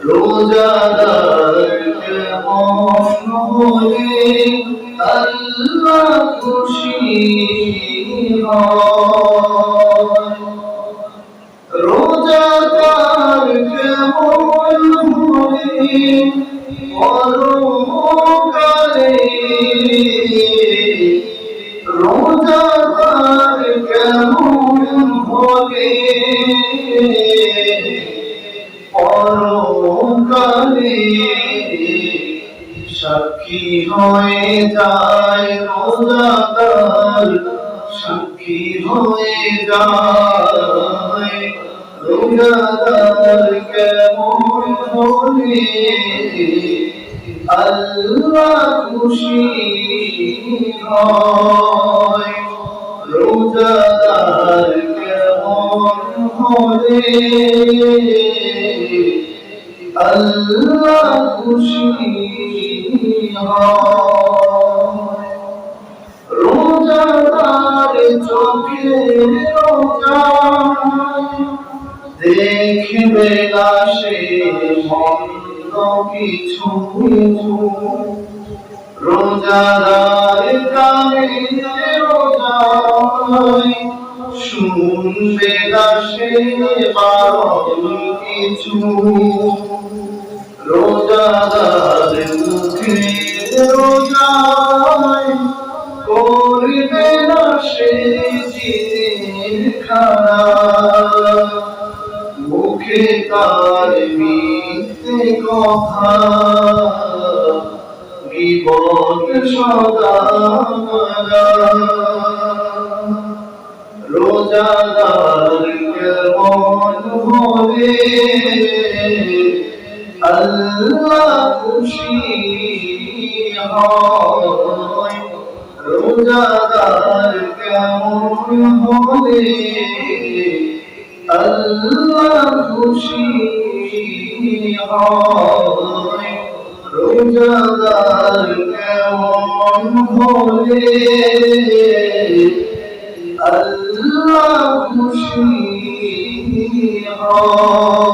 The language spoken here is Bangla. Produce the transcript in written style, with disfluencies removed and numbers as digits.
রোজাদার কেমন হলে আল্লাহ খুশি হয়। রোজাদার কেমন হলে পরকালে, রোজাদার কেমন হলে পরকালে সাক্ষী হয়ে যায়। রোজাদার সাক্ষী হয়ে যায়। রোজাদার কেমন হলে আল্লাহ খুশি হয়। রোজাদার কেমন হলে আল্লাহ খুশি হয়। রোজাদার চোখে রোজা দেখবে না সে মন্দ কিছু। রোজাদার কানে রোজায় শুনবে না সে বারণ কিছু। রোজাদার মুখে রোজায় করবে না সে জিনের খানা। মুখে তার মিথ্যে কথা, বিপদ সদা মানা। রোজাদার কেমন হলে আল্লাহ খুশি হয়। রোজাদার কেমন হলে আল্লাহ খুশি হয়। রোজাদার কেমন হলে আল্লাহ খুশি হয়।